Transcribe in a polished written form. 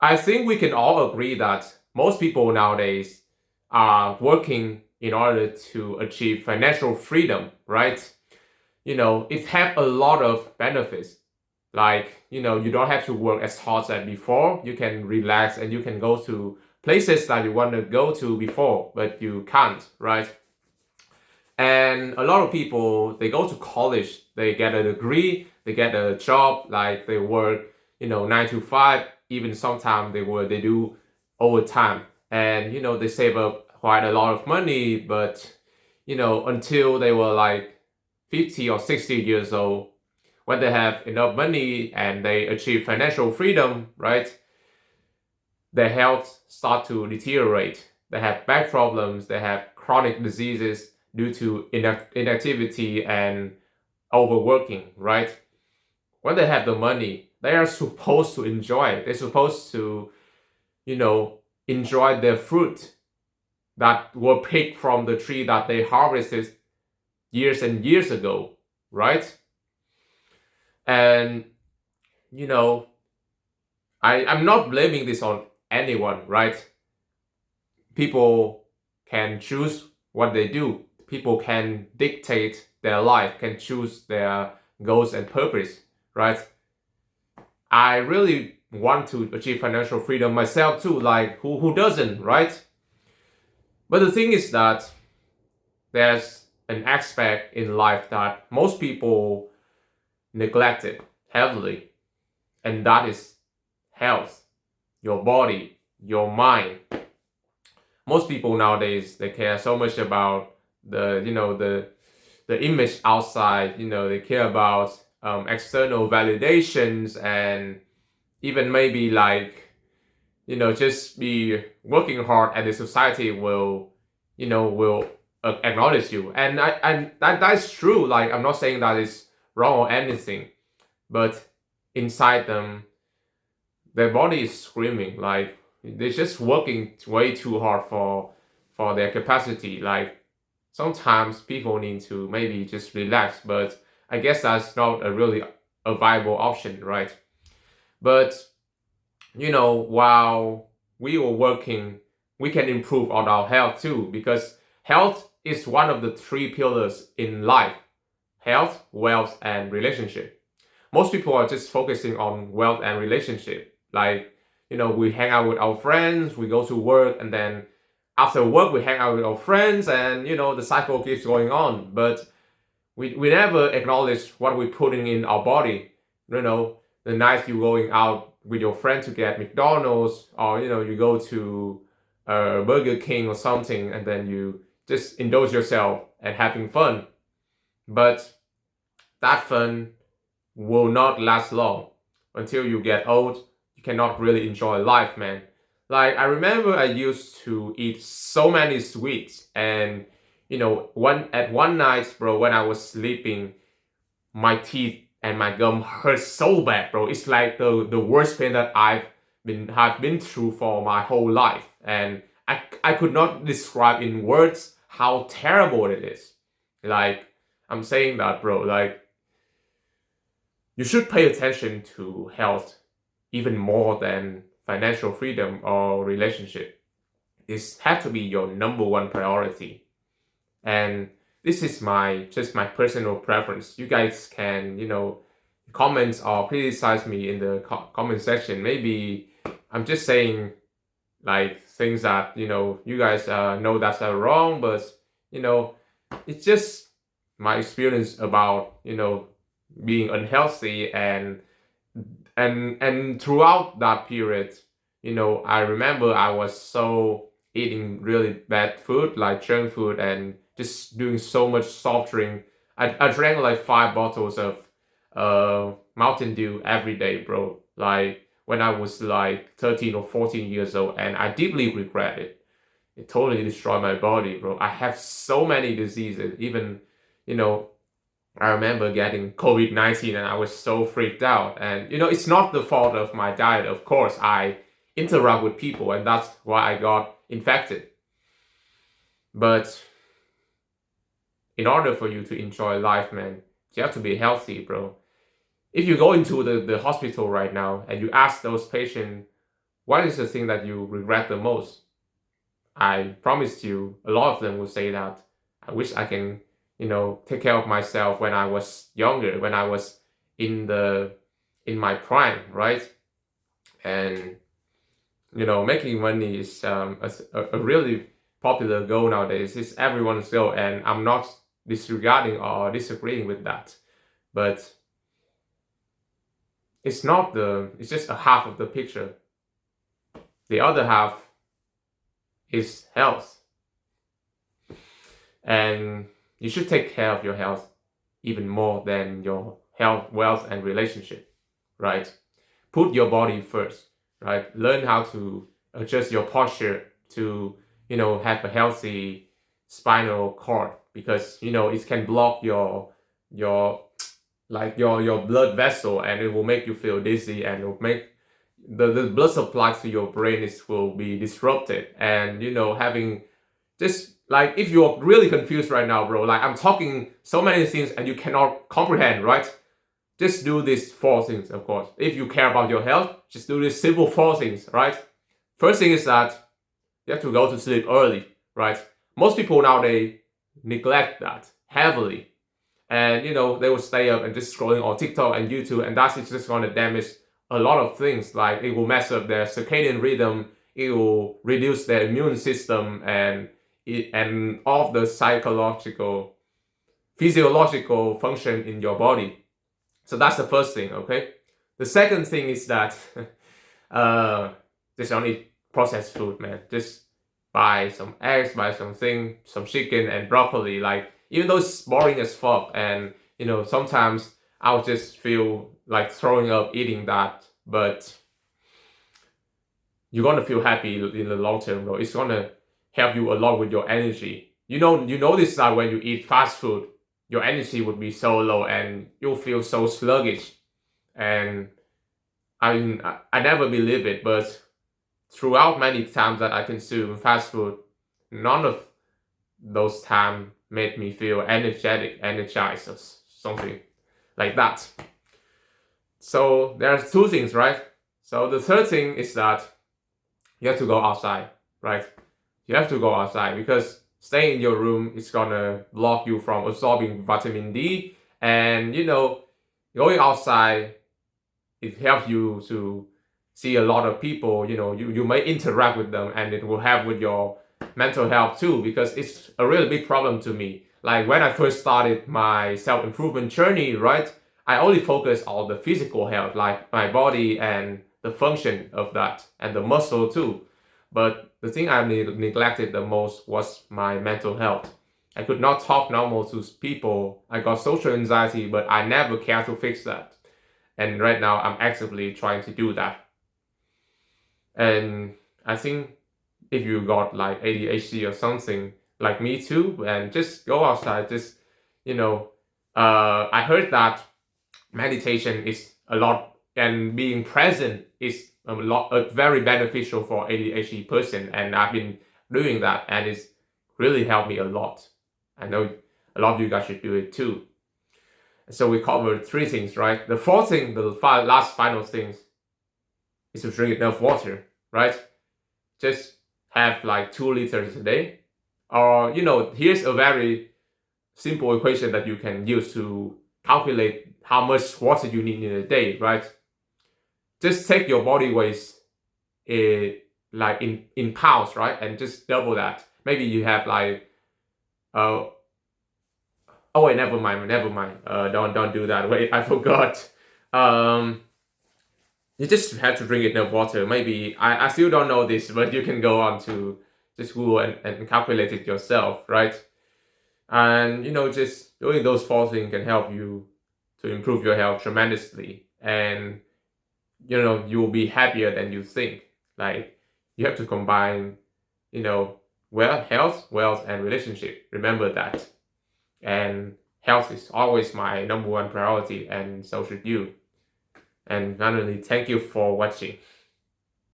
I think we can all agree that most people nowadays are working in order to achieve financial freedom, right? It have a lot of benefits. Like, you don't have to work as hard as before. You can relax and you can go to places that you want to go to before, but you can't, right? And a lot of people, they go to college, they get a degree, they get a job, like they work, 9 to 5, even sometimes they do overtime. And, they save up quite a lot of money, but, until they were like 50 or 60 years old, when they have enough money and they achieve financial freedom, right? Their health start to deteriorate. They have back problems, they have chronic diseases due to inactivity and overworking, right? When they have the money, they are supposed to enjoy it. They're supposed to, you know, enjoy their fruit that were picked from the tree that they harvested years and years ago, right? And, you know, I'm not blaming this on anyone, right? People can choose what they do. People can dictate their life, can choose their goals and purpose, right? I really want to achieve financial freedom myself too. Like who doesn't, right? But the thing is that there's an aspect in life that most people neglect it heavily, and that is health, your body, your mind. Most people nowadays, they care so much about the image outside. They care about external validations, and even maybe like just be working hard, and the society will acknowledge you. And that's true. Like, I'm not saying that is wrong or anything, but inside them, their body is screaming. Like, they're just working way too hard for their capacity. Like, sometimes people need to maybe just relax, but I guess that's not a really a viable option, right? But while we were working, we can improve on our health too, because health is one of the three pillars in life: health, wealth, and relationship. Most people are just focusing on wealth and relationship. Like, we hang out with our friends, we go to work, and then after work, we hang out with our friends, and the cycle keeps going on. But we never acknowledge what we're putting in our body. The night you're going out with your friend to get McDonald's, or you go to Burger King or something, and then you just indulge yourself and having fun. But that fun will not last long. Until you get old, you cannot really enjoy life, man. Like, I remember I used to eat so many sweets, and one night, bro, when I was sleeping, my teeth and my gum hurt so bad, bro. It's like the worst pain that have been through for my whole life, and I could not describe in words how terrible it is. Like, I'm saying that, bro. Like, you should pay attention to health even more than financial freedom or relationship. This have to be your number one priority. And this is my personal preference. You guys can comment or criticize me in the comment section. Maybe I'm just saying like things that you guys know that's wrong, but you know it's just my experience about being unhealthy. And throughout that period, I remember I was so eating really bad food, like junk food, and just doing so much soft drink. I drank like 5 bottles of Mountain Dew every day, bro. Like, when I was like 13 or 14 years old, and I deeply regret it. It totally destroyed my body, bro. I have so many diseases. Even, you know, I remember getting COVID-19, and I was so freaked out. And, it's not the fault of my diet, of course. I interact with people, and that's why I got infected. But in order for you to enjoy life, man, you have to be healthy, bro. If you go into the hospital right now and you ask those patients, what is the thing that you regret the most? I promise you, a lot of them will say that I wish I can, take care of myself when I was younger, when I was in my prime, right? And making money is a really popular goal nowadays. It's everyone's goal, and I'm not disregarding or disagreeing with that. But it's just a half of the picture. The other half is health. And you should take care of your health even more than your health, wealth, and relationship, right? Put your body first, right? Learn how to adjust your posture to, have a healthy spinal cord, because, it can block your your blood vessel, and it will make you feel dizzy, and it will make the blood supply to your brain will be disrupted. And having just like, if you're really confused right now, bro, like I'm talking so many things and you cannot comprehend, right? Just do these four things, of course. If you care about your health, just do these simple four things, right? First thing is that you have to go to sleep early, right? Most people nowadays neglect that heavily. And they will stay up and just scrolling on TikTok and YouTube, and that's just going to damage a lot of things. Like, it will mess up their circadian rhythm, it will reduce their immune system, and all of the physiological function in your body. So that's the first thing, okay? The second thing is that just don't eat processed food, man. Just buy some eggs, buy some chicken and broccoli. Like, even though it's boring as fuck, and sometimes I'll just feel like throwing up eating that, but you're gonna feel happy in the long term, bro. It's gonna help you a lot with your energy. You notice that when you eat fast food, your energy would be so low and you'll feel so sluggish. And I never believe it, but throughout many times that I consume fast food, none of those times made me feel energized, or something like that. So there's two things, right? So the third thing is that you have to go outside, right? You have to go outside, because staying in your room is gonna block you from absorbing vitamin D. And going outside, it helps you to see a lot of people. You may interact with them, and it will help with your mental health too, because it's a really big problem to me. Like, when I first started my self-improvement journey, right, I only focused on the physical health, like my body and the function of that, and the muscle too. But the thing I neglected the most was my mental health. I could not talk normal to people. I got social anxiety, but I never cared to fix that. And right now, I'm actively trying to do that. And I think if you got like ADHD or something, like me too, and just go outside, just, I heard that meditation is a lot, and being present is very beneficial for ADHD person, and I've been doing that, and it's really helped me a lot. I know a lot of you guys should do it too. So we covered three things, right? The fourth thing, the last final thing, is to drink enough water, right? Just have like 2 liters a day. Or, here's a very simple equation that you can use to calculate how much water you need in a day, right? Just take your body weight like in pounds, right? And just double that. Maybe you have like oh wait, never mind. Don't do that. Wait, I forgot. You just have to drink enough water. Maybe I still don't know this, but you can go on to just Google and calculate it yourself, right? And just doing those four things can help you to improve your health tremendously. And you'll be happier than you think. Like, you have to combine, health, wealth, and relationship. Remember that. And health is always my number one priority, and so should you. And finally, thank you for watching.